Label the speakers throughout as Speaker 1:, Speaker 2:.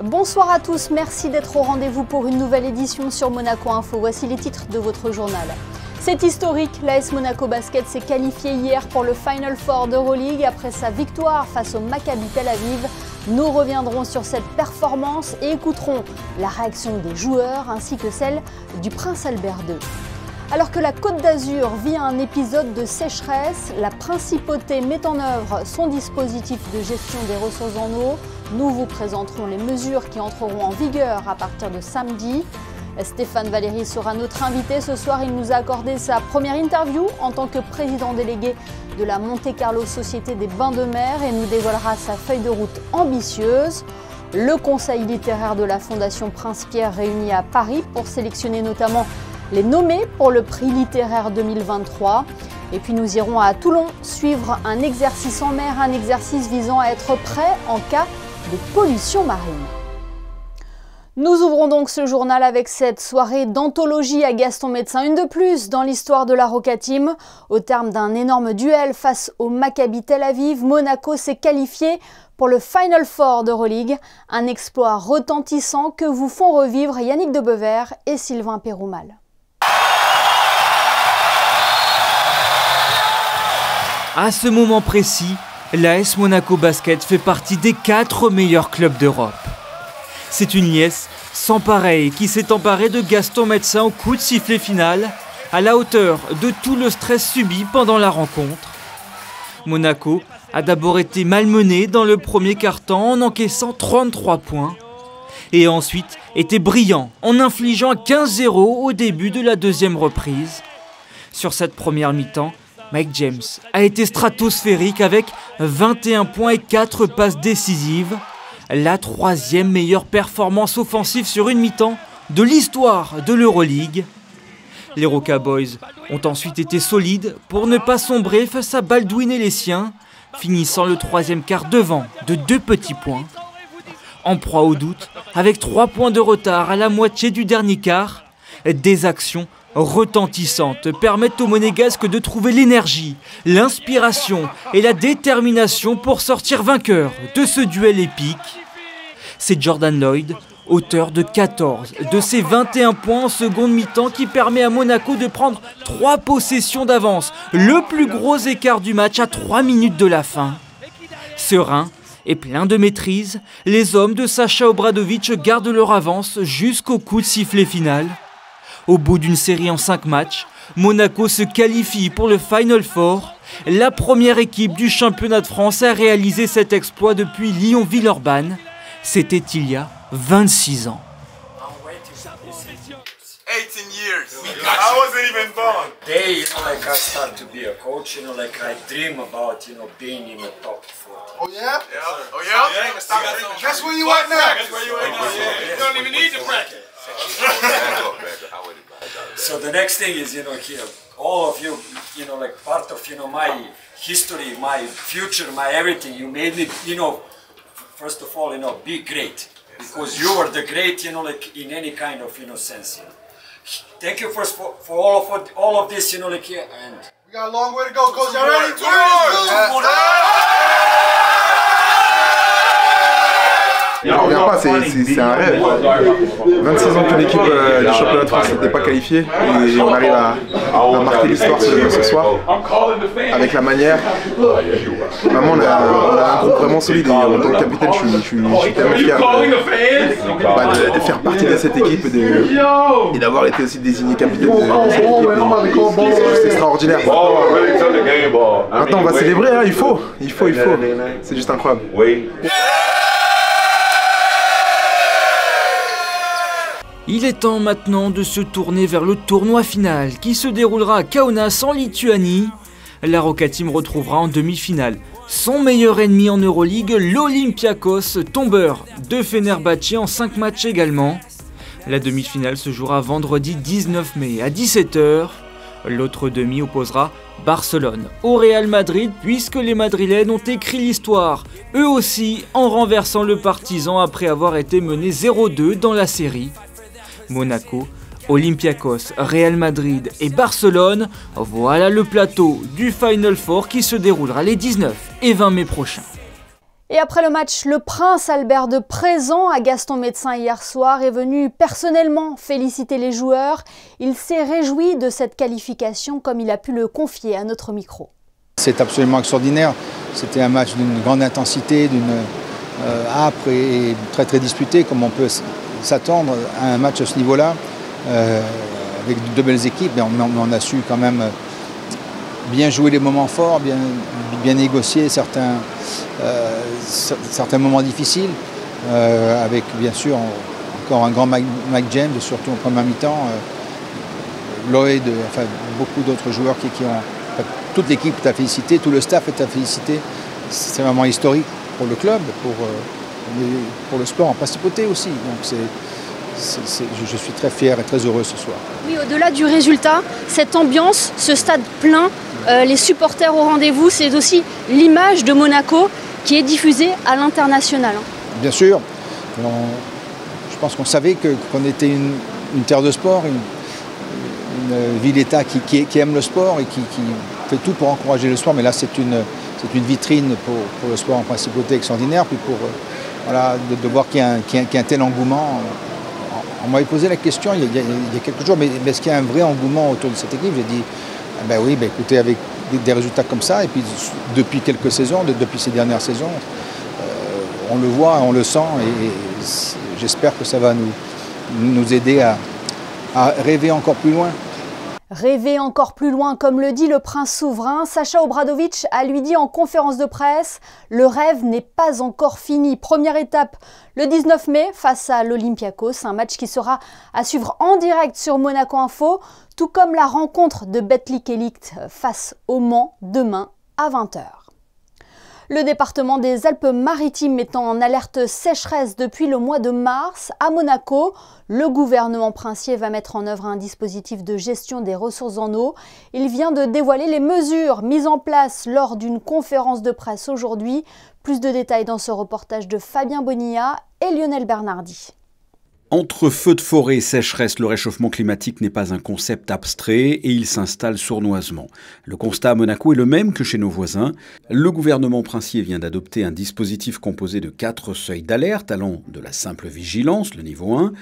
Speaker 1: Bonsoir à tous, merci d'être au rendez-vous pour une nouvelle édition sur Monaco Info. Voici les titres de votre journal. C'est historique, l'AS Monaco Basket s'est qualifié hier pour le Final Four d'Euroleague après sa victoire face au Maccabi Tel Aviv. Nous reviendrons sur cette performance et écouterons la réaction des joueurs ainsi que celle du Prince Albert II. Alors que la Côte d'Azur vit un épisode de sécheresse, la Principauté met en œuvre son dispositif de gestion des ressources en eau. Nous vous présenterons les mesures qui entreront en vigueur à partir de samedi. Stéphane Valéry sera notre invité ce soir. Il nous a accordé sa première interview en tant que président délégué de la Monte Carlo Société des Bains de Mer et nous dévoilera sa feuille de route ambitieuse. Le conseil littéraire de la Fondation Prince Pierre réuni à Paris pour sélectionner notamment les nommés pour le prix littéraire 2023. Et puis nous irons à Toulon suivre un exercice en mer, un exercice visant à être prêt en cas de pollution marine. Nous ouvrons donc ce journal avec cette soirée d'anthologie à Gaston Médecin, une de plus dans l'histoire de la Roca Team. Au terme d'un énorme duel face au Maccabi Tel Aviv, Monaco s'est qualifié pour le Final Four d'Euroleague, un exploit retentissant que vous font revivre Yannick Debever et Sylvain Péroumal.
Speaker 2: À ce moment précis, l'AS Monaco Basket fait partie des 4 meilleurs clubs d'Europe. C'est une liesse sans pareil qui s'est emparée de Gaston Médecin au coup de sifflet final, à la hauteur de tout le stress subi pendant la rencontre. Monaco a d'abord été malmené dans le premier quart-temps en encaissant 33 points, et ensuite été brillant en infligeant 15-0 au début de la deuxième reprise. Sur cette première mi-temps, Mike James a été stratosphérique avec 21 points et 4 passes décisives, la 3e meilleure performance offensive sur une mi-temps de l'histoire de l'Euroleague. Les Roca Boys ont ensuite été solides pour ne pas sombrer face à Baldwin et les siens, finissant le 3e quart devant de 2 petits points. En proie au doute, avec 3 points de retard à la moitié du dernier quart, des actions retentissantes permettent aux Monégasques de trouver l'énergie, l'inspiration et la détermination pour sortir vainqueur de ce duel épique. C'est Jordan Lloyd, auteur de 14 de ses 21 points en seconde mi-temps qui permet à Monaco de prendre 3 possessions d'avance, le plus gros écart du match à 3 minutes de la fin. Serein et plein de maîtrise, les hommes de Sacha Obradovic gardent leur avance jusqu'au coup de sifflet final. Au bout d'une série en 5 matchs, Monaco se qualifie pour le Final Four, la première équipe du championnat de France à réaliser cet exploit depuis Lyon-Villeurbanne. C'était il y a 26 ans.
Speaker 3: 18 years. I wasn't even born.
Speaker 4: Day, like I start to be a coach, like I dream about, being in the top 40.
Speaker 3: Oh yeah? Yeah. Oh yeah? That's where you at now. That's where you at now. You don't even need to practice.
Speaker 4: So the next thing is, here, all of you, like part of, my history, my future, my everything. You made me, first of all, be great, because you are the great, like in any kind of, sense. Thank you first for all of this, like here, and
Speaker 3: We got a long way to go, Coach. Y'all ready?
Speaker 5: On revient pas, c'est un rêve. 26 ans que l'équipe du championnat de France n'était pas qualifiée et on arrive à marquer l'histoire ce soir avec la manière. Vraiment, on a un groupe vraiment solide et en tant que capitaine, je suis tellement fier de faire partie de cette équipe et d'avoir été aussi désigné capitaine de cette équipe. C'est extraordinaire. Maintenant, on va célébrer, hein, il faut. C'est juste incroyable.
Speaker 2: Il est temps maintenant de se tourner vers le tournoi final qui se déroulera à Kaunas en Lituanie. La Roca Team retrouvera en demi-finale son meilleur ennemi en Euroleague, l'Olympiakos, tombeur de Fenerbahçe en 5 matchs également. La demi-finale se jouera vendredi 19 mai à 17 h. L'autre demi opposera Barcelone au Real Madrid puisque les Madrilènes ont écrit l'histoire, eux aussi en renversant le Partizan après avoir été menés 0-2 dans la série. Monaco, Olympiakos, Real Madrid et Barcelone, voilà le plateau du Final Four qui se déroulera les 19 et 20 mai prochains.
Speaker 1: Et après le match, le prince Albert de présent à Gaston Médecin hier soir est venu personnellement féliciter les joueurs. Il s'est réjoui de cette qualification comme il a pu le confier à notre micro.
Speaker 6: C'est absolument extraordinaire. C'était un match d'une grande intensité, d'une âpre et très très disputé comme on peut s'attendre à un match à ce niveau-là. Avec de belles équipes, mais on a su quand même bien jouer les moments forts, bien négocier certains moments difficiles, avec bien sûr encore un grand Mike James, surtout en première mi-temps, Lloyd, enfin beaucoup d'autres joueurs qui ont, toute l'équipe est à féliciter, tout le staff est à féliciter. C'est vraiment historique pour le club, pour le sport en principauté aussi. Donc je suis très fier et très heureux ce soir.
Speaker 1: Oui, au-delà du résultat, cette ambiance, ce stade plein, les supporters au rendez-vous, c'est aussi l'image de Monaco qui est diffusée à l'international.
Speaker 6: Bien sûr, je pense qu'on savait qu'on était une terre de sport, une ville-État qui aime le sport et qui fait tout pour encourager le sport. Mais là, c'est une vitrine pour le sport en principauté extraordinaire. Puis voilà, de voir qu'il y a un tel engouement. On m'avait posé la question il y a quelques jours, mais est-ce qu'il y a un vrai engouement autour de cette équipe? J'ai dit, ben oui, écoutez, avec des résultats comme ça, et puis depuis quelques saisons, depuis ces dernières saisons, on le voit, on le sent, et j'espère que ça va nous aider à rêver encore plus loin.
Speaker 1: Rêver encore plus loin, comme le dit le prince souverain, Sacha Obradovic a lui dit en conférence de presse « Le rêve n'est pas encore fini ». Première étape le 19 mai face à l'Olympiakos, un match qui sera à suivre en direct sur Monaco Info, tout comme la rencontre de Betlik Elite face au Mans demain à 20 h. Le département des Alpes-Maritimes étant en alerte sécheresse depuis le mois de mars, à Monaco, le gouvernement princier va mettre en œuvre un dispositif de gestion des ressources en eau. Il vient de dévoiler les mesures mises en place lors d'une conférence de presse aujourd'hui. Plus de détails dans ce reportage de Fabien Bonilla et Lionel Bernardi.
Speaker 7: Entre feux de forêt et sécheresse, le réchauffement climatique n'est pas un concept abstrait et il s'installe sournoisement. Le constat à Monaco est le même que chez nos voisins. Le gouvernement princier vient d'adopter un dispositif composé de 4 seuils d'alerte allant de la simple vigilance, le niveau 1,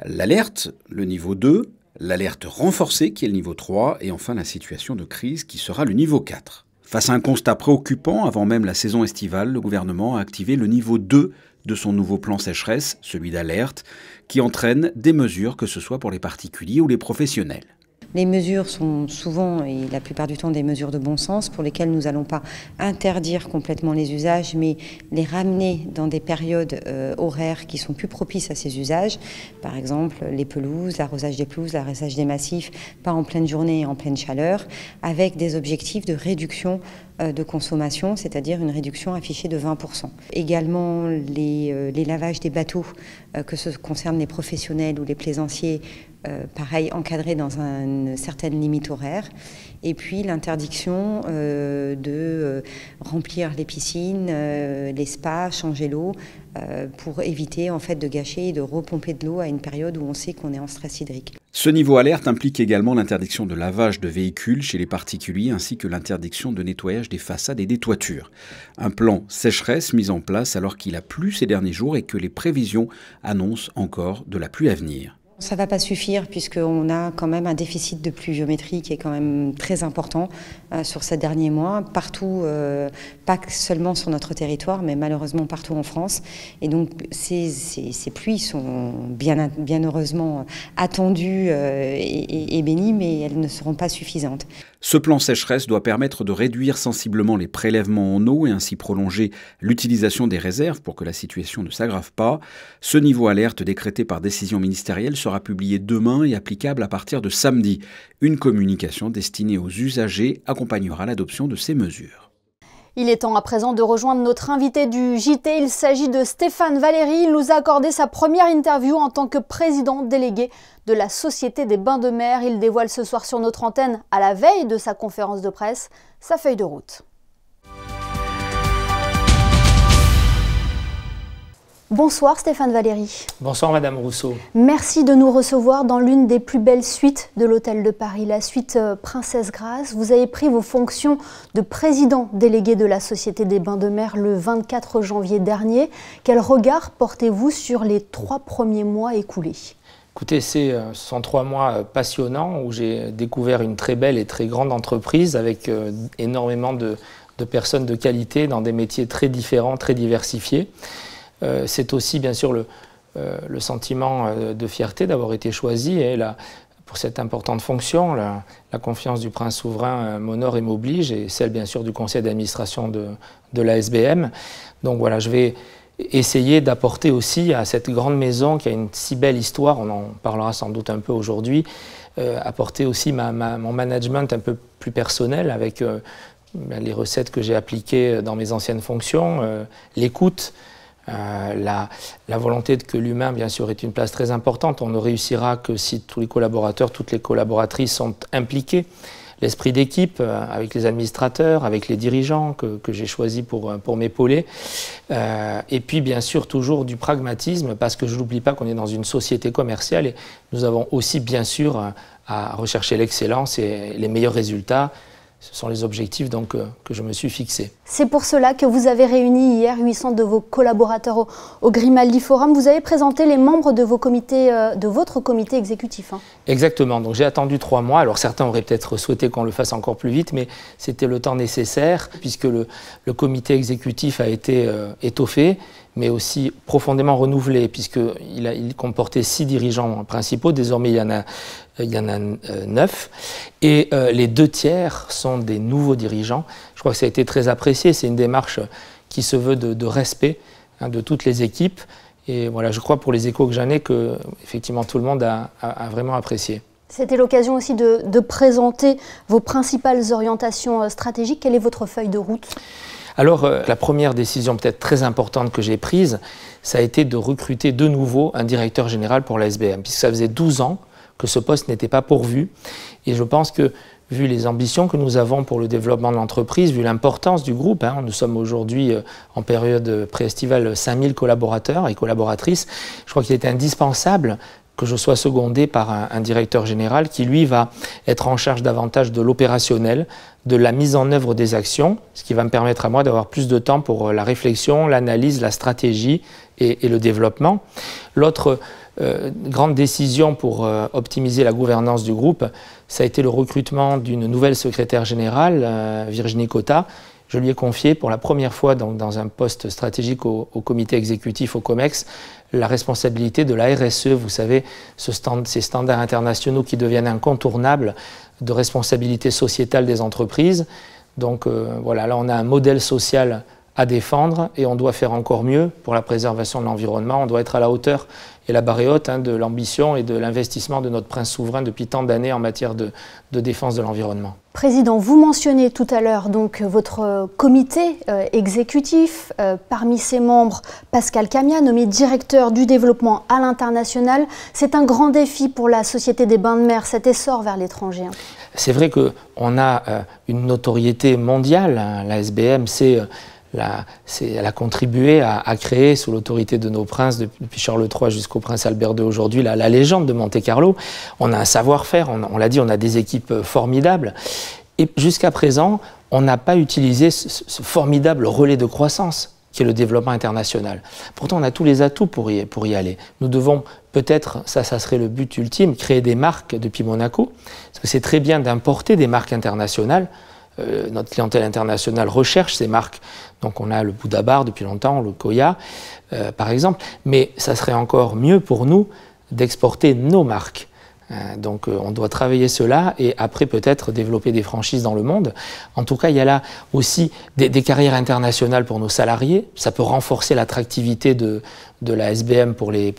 Speaker 7: l'alerte, le niveau 2, l'alerte renforcée qui est le niveau 3 et enfin la situation de crise qui sera le niveau 4. Face à un constat préoccupant, avant même la saison estivale, le gouvernement a activé le niveau 2 de son nouveau plan sécheresse, celui d'alerte, qui entraîne des mesures, que ce soit pour les particuliers ou les professionnels.
Speaker 8: Les mesures sont souvent et la plupart du temps des mesures de bon sens pour lesquelles nous n'allons pas interdire complètement les usages, mais les ramener dans des périodes horaires qui sont plus propices à ces usages. Par exemple, les pelouses, l'arrosage des pelouses, l'arrosage des massifs, pas en pleine journée et en pleine chaleur, avec des objectifs de réduction de consommation, c'est-à-dire une réduction affichée de 20%. Également les lavages des bateaux, que ce concerne les professionnels ou les plaisanciers, pareil, encadrés dans une certaine limite horaire. Et puis l'interdiction de remplir les piscines, les spas, changer l'eau, pour éviter en fait de gâcher et de repomper de l'eau à une période où on sait qu'on est en stress hydrique.
Speaker 7: Ce niveau alerte implique également l'interdiction de lavage de véhicules chez les particuliers ainsi que l'interdiction de nettoyage des façades et des toitures. Un plan sécheresse mis en place alors qu'il a plu ces derniers jours et que les prévisions annoncent encore de la pluie à venir.
Speaker 8: Ça ne va pas suffire puisqu'on a quand même un déficit de pluviométrie qui est quand même très important sur ces derniers mois, partout, pas seulement sur notre territoire, mais malheureusement partout en France. Et donc ces pluies sont bien heureusement attendues et bénies, mais elles ne seront pas suffisantes.
Speaker 7: Ce plan sécheresse doit permettre de réduire sensiblement les prélèvements en eau et ainsi prolonger l'utilisation des réserves pour que la situation ne s'aggrave pas. Ce niveau alerte décrété par décision ministérielle sera publié demain et applicable à partir de samedi. Une communication destinée aux usagers accompagnera l'adoption de ces mesures.
Speaker 1: Il est temps à présent de rejoindre notre invité du JT. Il s'agit de Stéphane Valéry. Il nous a accordé sa première interview en tant que président délégué de la Société des Bains de Mer. Il dévoile ce soir sur notre antenne, à la veille de sa conférence de presse, sa feuille de route. Bonsoir Stéphane Valéry.
Speaker 9: Bonsoir Madame Rousseau.
Speaker 1: Merci de nous recevoir dans l'une des plus belles suites de l'Hôtel de Paris, la suite Princesse Grace. Vous avez pris vos fonctions de président délégué de la Société des Bains de Mer le 24 janvier dernier. Quel regard portez-vous sur les 3 premiers mois écoulés ?
Speaker 9: Écoutez, ce sont 3 mois passionnants où j'ai découvert une très belle et très grande entreprise avec énormément de personnes de qualité dans des métiers très différents, très diversifiés. C'est aussi bien sûr le sentiment de fierté d'avoir été choisi pour cette importante fonction. La confiance du prince souverain m'honore et m'oblige, et celle bien sûr du conseil d'administration de la SBM. Donc voilà, je vais essayer d'apporter aussi à cette grande maison qui a une si belle histoire, on en parlera sans doute un peu aujourd'hui, apporter aussi mon management un peu plus personnel avec les recettes que j'ai appliquées dans mes anciennes fonctions, l'écoute, la volonté que l'humain, bien sûr, est une place très importante. On ne réussira que si tous les collaborateurs, toutes les collaboratrices sont impliqués. L'esprit d'équipe avec les administrateurs, avec les dirigeants que j'ai choisis pour m'épauler. Et puis, bien sûr, toujours du pragmatisme, parce que je n'oublie pas qu'on est dans une société commerciale et nous avons aussi, bien sûr, à rechercher l'excellence et les meilleurs résultats. Ce sont les objectifs donc, que je me suis fixés.
Speaker 1: C'est pour cela que vous avez réuni hier 800 de vos collaborateurs au Grimaldi Forum. Vous avez présenté les membres de votre comité exécutif.
Speaker 9: Exactement. Donc j'ai attendu 3 mois. Alors certains auraient peut-être souhaité qu'on le fasse encore plus vite, mais c'était le temps nécessaire puisque le comité exécutif a été étoffé, mais aussi profondément renouvelé puisqu'il comportait 6 dirigeants principaux. Désormais, il y en a 9. Et les 2 tiers sont des nouveaux dirigeants. Je crois que ça a été très apprécié. C'est une démarche qui se veut de respect de toutes les équipes. Et voilà, je crois pour les échos que j'en ai que effectivement tout le monde a vraiment apprécié.
Speaker 1: C'était l'occasion aussi de présenter vos principales orientations stratégiques. Quelle est votre feuille de route ?
Speaker 9: Alors, la première décision peut-être très importante que j'ai prise, ça a été de recruter de nouveau un directeur général pour la SBM, puisque ça faisait 12 ans que ce poste n'était pas pourvu. Et je pense que, vu les ambitions que nous avons pour le développement de l'entreprise, vu l'importance du groupe, nous sommes aujourd'hui en période pré-estivale 5000 collaborateurs et collaboratrices, je crois qu'il est indispensable que je sois secondé par un directeur général qui, lui, va être en charge davantage de l'opérationnel, de la mise en œuvre des actions, ce qui va me permettre à moi d'avoir plus de temps pour la réflexion, l'analyse, la stratégie et le développement. L'autre grande décision pour optimiser la gouvernance du groupe, ça a été le recrutement d'une nouvelle secrétaire générale, Virginie Cotta. Je lui ai confié pour la première fois dans un poste stratégique au comité exécutif au COMEX la responsabilité de la RSE, vous savez, ces standards internationaux qui deviennent incontournables de responsabilité sociétale des entreprises. Donc voilà, là on a un modèle social à défendre et on doit faire encore mieux pour la préservation de l'environnement. On doit être à la hauteur et la barre est haute de l'ambition et de l'investissement de notre prince souverain depuis tant d'années en matière de défense de l'environnement.
Speaker 1: Président, vous mentionnez tout à l'heure donc votre comité exécutif. Parmi ses membres, Pascal Camia, nommé directeur du développement à l'international. C'est un grand défi pour la Société des Bains de Mer, cet essor vers l'étranger. C'est
Speaker 9: vrai qu'on a une notoriété mondiale. La SBM, elle a contribué à créer, sous l'autorité de nos princes, depuis Charles III jusqu'au prince Albert II aujourd'hui, la légende de Monte-Carlo. On a un savoir-faire, on l'a dit, on a des équipes formidables. Et jusqu'à présent, on n'a pas utilisé ce formidable relais de croissance qui est le développement international. Pourtant, on a tous les atouts pour y aller. Nous devons peut-être, ça serait le but ultime, créer des marques depuis Monaco, parce que c'est très bien d'importer des marques internationales. Notre clientèle internationale recherche ces marques. Donc on a le Bouddha Bar depuis longtemps, le Koya, par exemple. Mais ça serait encore mieux pour nous d'exporter nos marques. Donc on doit travailler cela et après peut-être développer des franchises dans le monde. En tout cas, il y a là aussi des carrières internationales pour nos salariés. Ça peut renforcer l'attractivité de la SBM pour les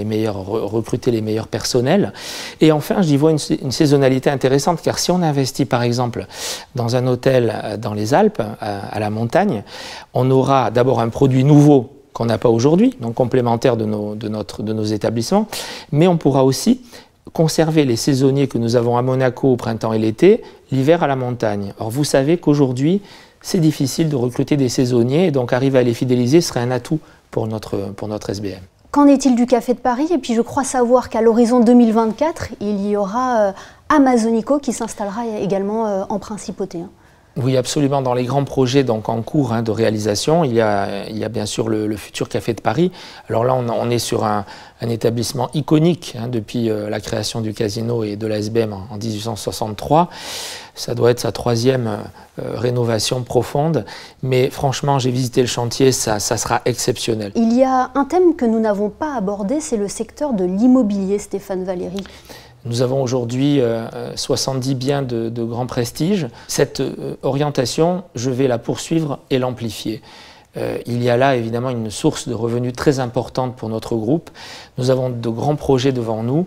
Speaker 9: meilleurs, recruter les meilleurs personnels. Et enfin, j'y vois une saisonnalité intéressante, car si on investit par exemple dans un hôtel dans les Alpes, à la montagne, on aura d'abord un produit nouveau qu'on n'a pas aujourd'hui, donc complémentaire de nos établissements, mais on pourra aussi conserver les saisonniers que nous avons à Monaco au printemps et l'été, l'hiver à la montagne. Or, vous savez qu'aujourd'hui, c'est difficile de recruter des saisonniers, et donc arriver à les fidéliser serait un atout pour notre SBM.
Speaker 1: Qu'en est-il du Café de Paris? Et puis je crois savoir qu'à l'horizon 2024, il y aura Amazonico qui s'installera également en Principauté.
Speaker 9: Oui, absolument. Dans les grands projets donc, en cours de réalisation, il y a bien sûr le futur Café de Paris. Alors là, on est sur un établissement iconique depuis la création du casino et de la SBM en 1863. Ça doit être sa 3e rénovation profonde. Mais franchement, j'ai visité le chantier, ça sera exceptionnel.
Speaker 1: Il y a un thème que nous n'avons pas abordé, c'est le secteur de l'immobilier, Stéphane Valéry.
Speaker 9: Nous avons aujourd'hui 70 biens de grand prestige. Cette orientation, je vais la poursuivre et l'amplifier. Il y a là évidemment une source de revenus très importante pour notre groupe. Nous avons de grands projets devant nous,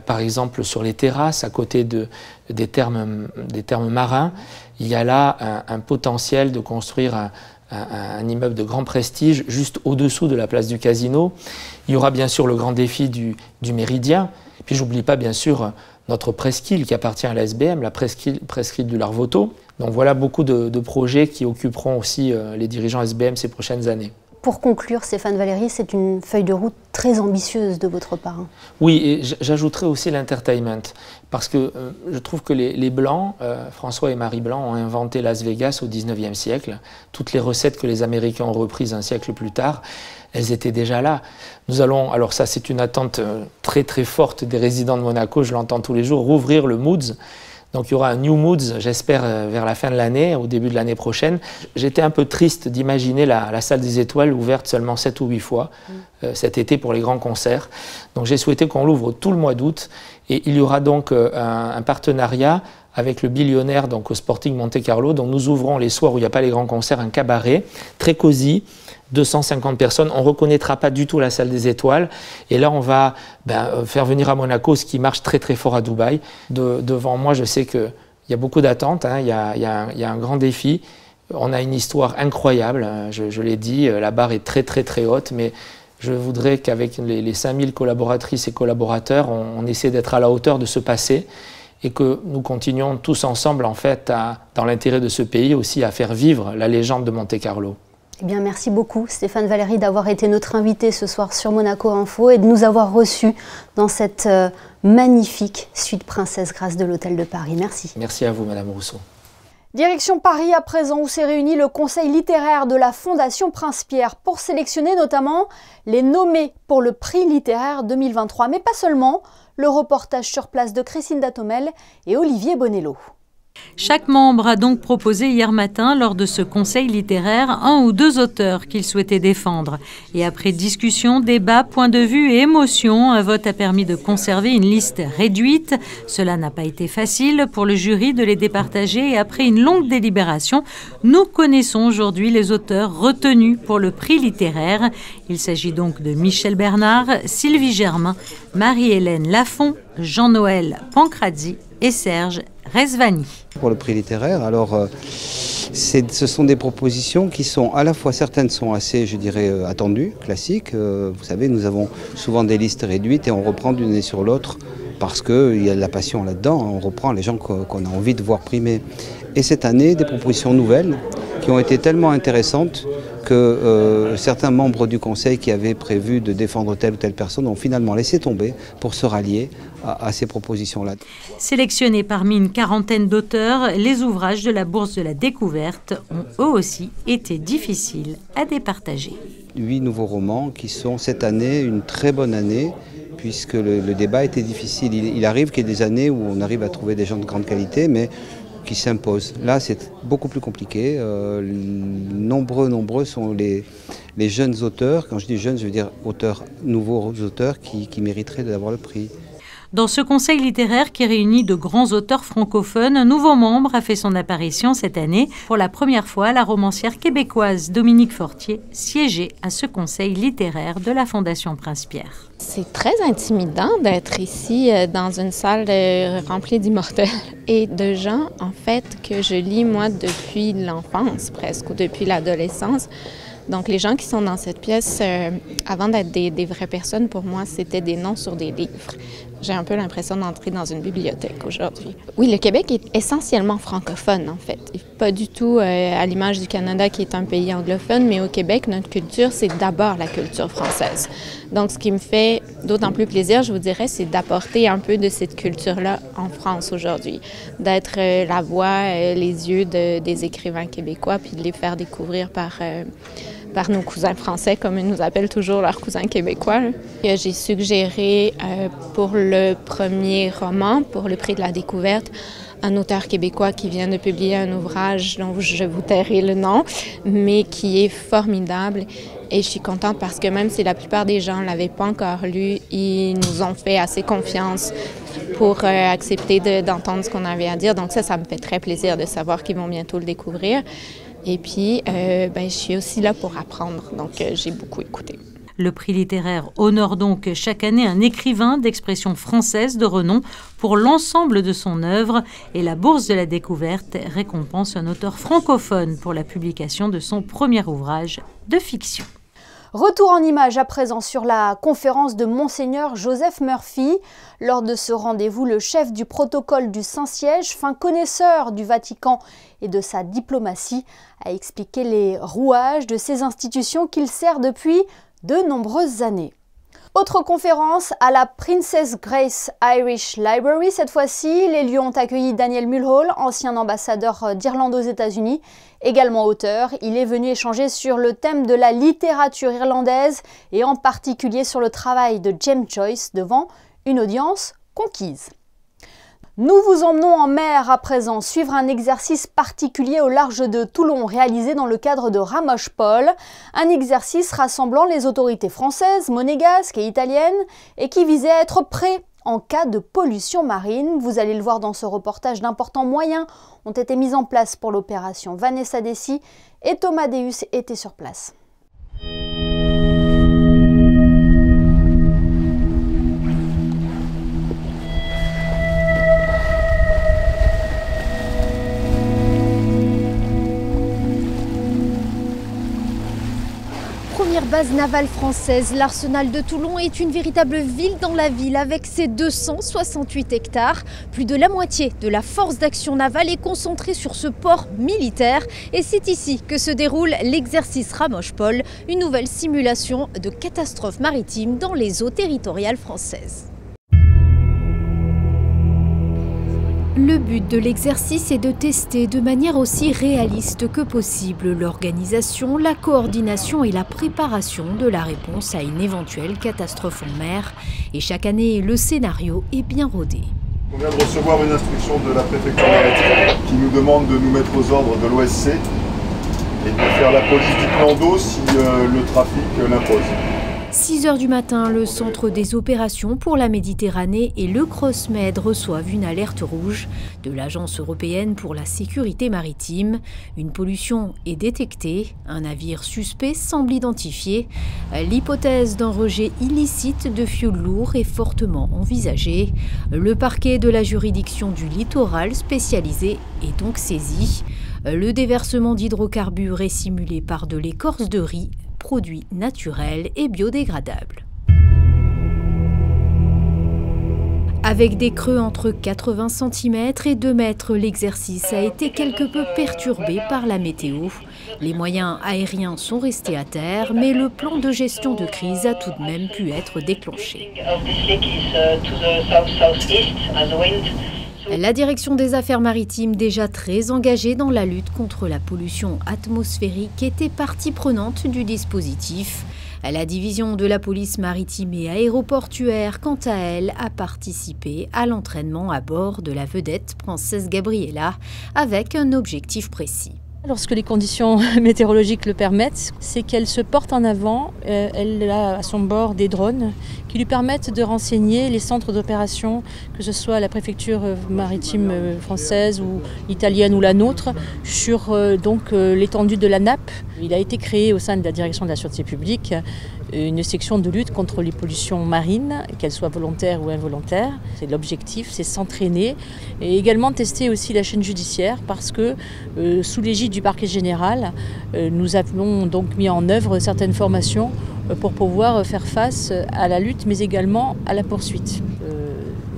Speaker 9: par exemple sur les terrasses, à côté des thermes marins. Il y a là un potentiel de construire un immeuble de grand prestige juste au-dessous de la place du Casino. Il y aura bien sûr le grand défi du Méridien. Puis j'oublie pas bien sûr notre presqu'île qui appartient à la SBM, la presqu'île du Larvoto. Donc voilà beaucoup de projets qui occuperont aussi les dirigeants SBM ces prochaines années.
Speaker 1: Pour conclure, Stéphane Valéry, c'est une feuille de route très ambitieuse de votre part.
Speaker 9: Oui, et j'ajouterai aussi l'entertainment, parce que je trouve que les Blancs, François et Marie Blanc, ont inventé Las Vegas au 19e siècle. Toutes les recettes que les Américains ont reprises un siècle plus tard, elles étaient déjà là. Nous allons, alors ça c'est une attente très très forte des résidents de Monaco, je l'entends tous les jours, rouvrir le Moods. Donc il y aura un New Moods, j'espère, vers la fin de l'année, au début de l'année prochaine. J'étais un peu triste d'imaginer la salle des étoiles ouverte seulement 7 ou 8 fois cet été pour les grands concerts. Donc j'ai souhaité qu'on l'ouvre tout le mois d'août. Et il y aura donc un partenariat avec le billionnaire donc, au Sporting Monte Carlo. Donc nous ouvrons les soirs où il n'y a pas les grands concerts, un cabaret très cosy, 250 personnes. On ne reconnaîtra pas du tout la salle des étoiles. Et là, on va faire venir à Monaco ce qui marche très très fort à Dubaï. Devant moi, je sais qu'il y a beaucoup d'attentes, il y a un grand défi. On a une histoire incroyable, je l'ai dit, la barre est très très très haute, mais je voudrais qu'avec les 5000 collaboratrices et collaborateurs, on essaie d'être à la hauteur de ce passé et que nous continuions tous ensemble, en fait, dans l'intérêt de ce pays aussi, à faire vivre la légende de Monte Carlo.
Speaker 1: Eh bien, merci beaucoup Stéphane Valéry d'avoir été notre invité ce soir sur Monaco Info et de nous avoir reçus dans cette magnifique suite Princesse Grâce de l'Hôtel de Paris. Merci.
Speaker 9: Merci à vous, Madame Rousseau.
Speaker 1: Direction Paris à présent où s'est réuni le conseil littéraire de la Fondation Prince-Pierre pour sélectionner notamment les nommés pour le prix littéraire 2023. Mais pas seulement, le reportage sur place de Christine Datomel et Olivier Bonello.
Speaker 10: Chaque membre a donc proposé hier matin, lors de ce conseil littéraire, un ou deux auteurs qu'il souhaitait défendre. Et après discussion, débat, point de vue et émotion, un vote a permis de conserver une liste réduite. Cela n'a pas été facile pour le jury de les départager et après une longue délibération, nous connaissons aujourd'hui les auteurs retenus pour le prix littéraire. Il s'agit donc de Michel Bernard, Sylvie Germain, Marie-Hélène Lafont, Jean-Noël Pancrazzi et Serge Rezvani.
Speaker 11: Pour le prix littéraire, alors ce sont des propositions qui sont à la fois, certaines sont assez, je dirais, attendues, classiques. Vous savez, nous avons souvent des listes réduites et on reprend d'une année sur l'autre parce qu'il y a de la passion là-dedans. On reprend les gens qu'on a envie de voir primer. Et cette année, des propositions nouvelles qui ont été tellement intéressantes que certains membres du Conseil qui avaient prévu de défendre telle ou telle personne ont finalement laissé tomber pour se rallier à ces propositions-là.
Speaker 10: Sélectionnés parmi une quarantaine d'auteurs, les ouvrages de la Bourse de la Découverte ont eux aussi été difficiles à départager.
Speaker 11: 8 nouveaux romans qui sont cette année une très bonne année puisque le débat était difficile. Il arrive qu'il y ait des années où on arrive à trouver des gens de grande qualité, mais qui s'imposent. Là, c'est beaucoup plus compliqué. Nombreux sont les jeunes auteurs. Quand je dis jeunes, je veux dire nouveaux auteurs qui mériteraient d'avoir le prix.
Speaker 10: Dans ce conseil littéraire qui réunit de grands auteurs francophones, un nouveau membre a fait son apparition cette année. Pour la première fois, la romancière québécoise Dominique Fortier siégeait à ce conseil littéraire de la Fondation Prince-Pierre.
Speaker 12: C'est très intimidant d'être ici dans une salle remplie d'immortels et de gens, en fait, que je lis, moi, depuis l'enfance presque, ou depuis l'adolescence. Donc les gens qui sont dans cette pièce, avant d'être des vraies personnes, pour moi, c'était des noms sur des livres. J'ai un peu l'impression d'entrer dans une bibliothèque aujourd'hui. Oui, le Québec est essentiellement francophone, en fait. Pas du tout à l'image du Canada, qui est un pays anglophone, mais au Québec, notre culture, c'est d'abord la culture française. Donc, ce qui me fait d'autant plus plaisir, je vous dirais, c'est d'apporter un peu de cette culture-là en France aujourd'hui. D'être la voix, les yeux des écrivains québécois, puis de les faire découvrir par nos cousins français, comme ils nous appellent toujours leurs cousins québécois. J'ai suggéré pour le premier roman, pour le prix de la découverte, un auteur québécois qui vient de publier un ouvrage dont je vous tairai le nom, mais qui est formidable. Et je suis contente parce que même si la plupart des gens ne l'avaient pas encore lu, ils nous ont fait assez confiance pour accepter d'entendre ce qu'on avait à dire. Donc ça me fait très plaisir de savoir qu'ils vont bientôt le découvrir. Et puis, je suis aussi là pour apprendre, donc j'ai beaucoup écouté.
Speaker 10: Le prix littéraire honore donc chaque année un écrivain d'expression française de renom pour l'ensemble de son œuvre et la Bourse de la découverte récompense un auteur francophone pour la publication de son premier ouvrage de fiction.
Speaker 1: Retour en images à présent sur la conférence de Monseigneur Joseph Murphy. Lors de ce rendez-vous, le chef du protocole du Saint-Siège, fin connaisseur du Vatican et de sa diplomatie, a expliqué les rouages de ces institutions qu'il sert depuis de nombreuses années. Autre conférence à la Princess Grace Irish Library. Cette fois-ci, les lieux ont accueilli Daniel Mulhall, ancien ambassadeur d'Irlande aux États-Unis, également auteur. Il est venu échanger sur le thème de la littérature irlandaise et en particulier sur le travail de James Joyce devant une audience conquise. Nous vous emmenons en mer à présent, suivre un exercice particulier au large de Toulon réalisé dans le cadre de Ramoche-Pol, un exercice rassemblant les autorités françaises, monégasques et italiennes et qui visait à être prêt en cas de pollution marine. Vous allez le voir dans ce reportage, d'importants moyens ont été mis en place pour l'opération. Vanessa Dessy et Thomas Deus étaient sur place.
Speaker 13: Première base navale française, l'arsenal de Toulon est une véritable ville dans la ville avec ses 268 hectares. Plus de la moitié de la force d'action navale est concentrée sur ce port militaire et c'est ici que se déroule l'exercice Ramoche-Pol, une nouvelle simulation de catastrophe maritime dans les eaux territoriales françaises. Le but de l'exercice est de tester de manière aussi réaliste que possible l'organisation, la coordination et la préparation de la réponse à une éventuelle catastrophe en mer. Et chaque année, le scénario est bien rodé.
Speaker 14: On vient de recevoir une instruction de la préfecture maritime qui nous demande de nous mettre aux ordres de l'OSC et de faire la police du plan d'eau si le trafic l'impose.
Speaker 13: 6 h du matin, le centre des opérations pour la Méditerranée et le CrossMed reçoivent une alerte rouge de l'Agence européenne pour la sécurité maritime. Une pollution est détectée, un navire suspect semble identifié. L'hypothèse d'un rejet illicite de fioul lourd est fortement envisagée. Le parquet de la juridiction du littoral spécialisé est donc saisi. Le déversement d'hydrocarbures est simulé par de l'écorce de riz, produit naturel et biodégradable. Avec des creux entre 80 cm et 2 mètres, l'exercice a été quelque peu perturbé par la météo. Les moyens aériens sont restés à terre, mais le plan de gestion de crise a tout de même pu être déclenché. La direction des affaires maritimes, déjà très engagée dans la lutte contre la pollution atmosphérique, était partie prenante du dispositif. La division de la police maritime et aéroportuaire, quant à elle, a participé à l'entraînement à bord de la vedette Princesse Gabriella avec un objectif précis.
Speaker 15: Lorsque les conditions météorologiques le permettent, c'est qu'elle se porte en avant. Elle a à son bord des drones qui lui permettent de renseigner les centres d'opération, que ce soit la préfecture maritime française ou italienne ou la nôtre, sur l'étendue de la nappe. Il a été créé au sein de la direction de la sûreté publique une section de lutte contre les pollutions marines, qu'elles soient volontaires ou involontaires. C'est l'objectif, c'est s'entraîner et également tester aussi la chaîne judiciaire parce que sous l'égide du parquet général, nous avons donc mis en œuvre certaines formations pour pouvoir faire face à la lutte mais également à la poursuite.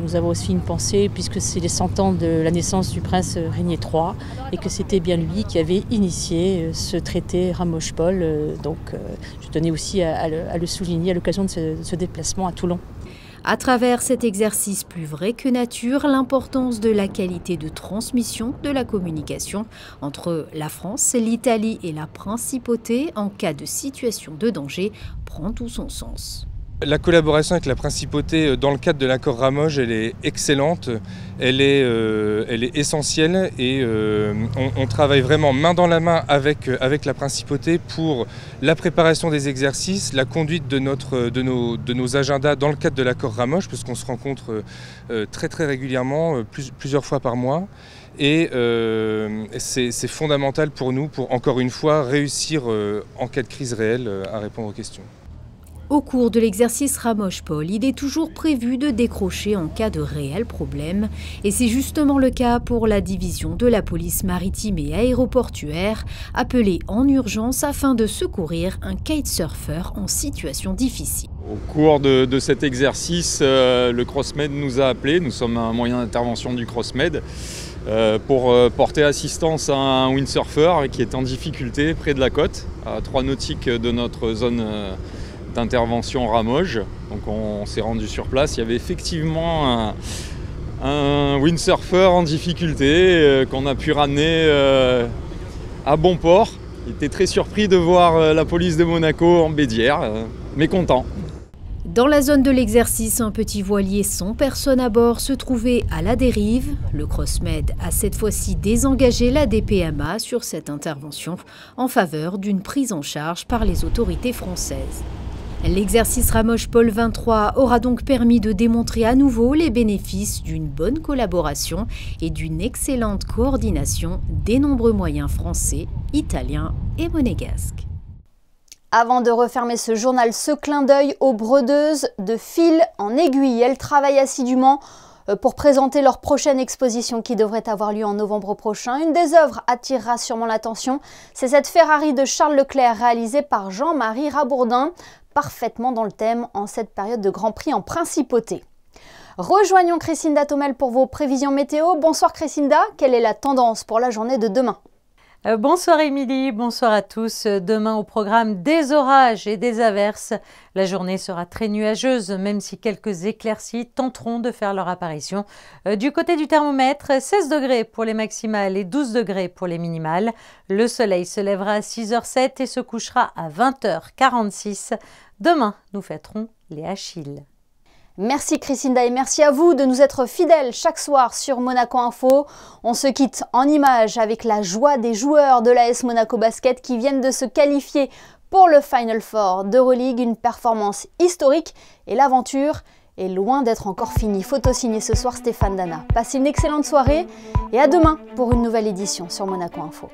Speaker 15: Nous avons aussi une pensée puisque c'est les 100 ans de la naissance du prince Régnier III et que c'était bien lui qui avait initié ce traité Ramos-Paul. Donc je tenais aussi à le souligner à l'occasion de ce déplacement à Toulon.
Speaker 13: À travers cet exercice plus vrai que nature, l'importance de la qualité de transmission de la communication entre la France, l'Italie et la Principauté en cas de situation de danger prend tout son sens.
Speaker 16: La collaboration avec la Principauté dans le cadre de l'accord Ramoge, elle est excellente, elle est essentielle et on travaille vraiment main dans la main avec la Principauté pour la préparation des exercices, la conduite de nos agendas dans le cadre de l'accord Ramoge, parce qu'on se rencontre très régulièrement, plusieurs fois par mois. Et c'est fondamental pour nous pour, encore une fois, réussir en cas de crise réelle à répondre aux questions.
Speaker 13: Au cours de l'exercice Ramos-Paul, il est toujours prévu de décrocher en cas de réel problème. Et c'est justement le cas pour la division de la police maritime et aéroportuaire, appelée en urgence afin de secourir un kitesurfer en situation difficile.
Speaker 17: Au cours de cet exercice, le CrossMed nous a appelés. Nous sommes un moyen d'intervention du CrossMed pour porter assistance à un windsurfer qui est en difficulté près de la côte, à 3 nautiques de notre zone d'intervention Ramoge. Donc on s'est rendu sur place. Il y avait effectivement un windsurfer en difficulté qu'on a pu ramener à bon port. Il était très surpris de voir la police de Monaco en bédière, mais content.
Speaker 13: Dans la zone de l'exercice, un petit voilier sans personne à bord se trouvait à la dérive. Le CrossMed a cette fois-ci désengagé la DPMA sur cette intervention en faveur d'une prise en charge par les autorités françaises. L'exercice Ramos-Paul 23 aura donc permis de démontrer à nouveau les bénéfices d'une bonne collaboration et d'une excellente coordination des nombreux moyens français, italiens et monégasques.
Speaker 1: Avant de refermer ce journal, ce clin d'œil aux brodeuses de fil en aiguille. Elles travaillent assidûment pour présenter leur prochaine exposition qui devrait avoir lieu en novembre prochain. Une des œuvres attirera sûrement l'attention. C'est cette Ferrari de Charles Leclerc réalisée par Jean-Marie Rabourdin, parfaitement dans le thème en cette période de Grand Prix en Principauté. Rejoignons Christinda Thomel pour vos prévisions météo. Bonsoir Christinda, quelle est la tendance pour la journée de demain ?
Speaker 10: Bonsoir Émilie, bonsoir à tous. Demain au programme des orages et des averses. La journée sera très nuageuse, même si quelques éclaircies tenteront de faire leur apparition. Du côté du thermomètre, 16 degrés pour les maximales et 12 degrés pour les minimales. Le soleil se lèvera à 6h07 et se couchera à 20h46. Demain, nous fêterons les Achilles.
Speaker 1: Merci Christinda et merci à vous de nous être fidèles chaque soir sur Monaco Info. On se quitte en images avec la joie des joueurs de l'AS Monaco Basket qui viennent de se qualifier pour le Final Four d'Euroleague, une performance historique et l'aventure est loin d'être encore finie. Photo signée ce soir Stéphane Dana. Passez une excellente soirée et à demain pour une nouvelle édition sur Monaco Info.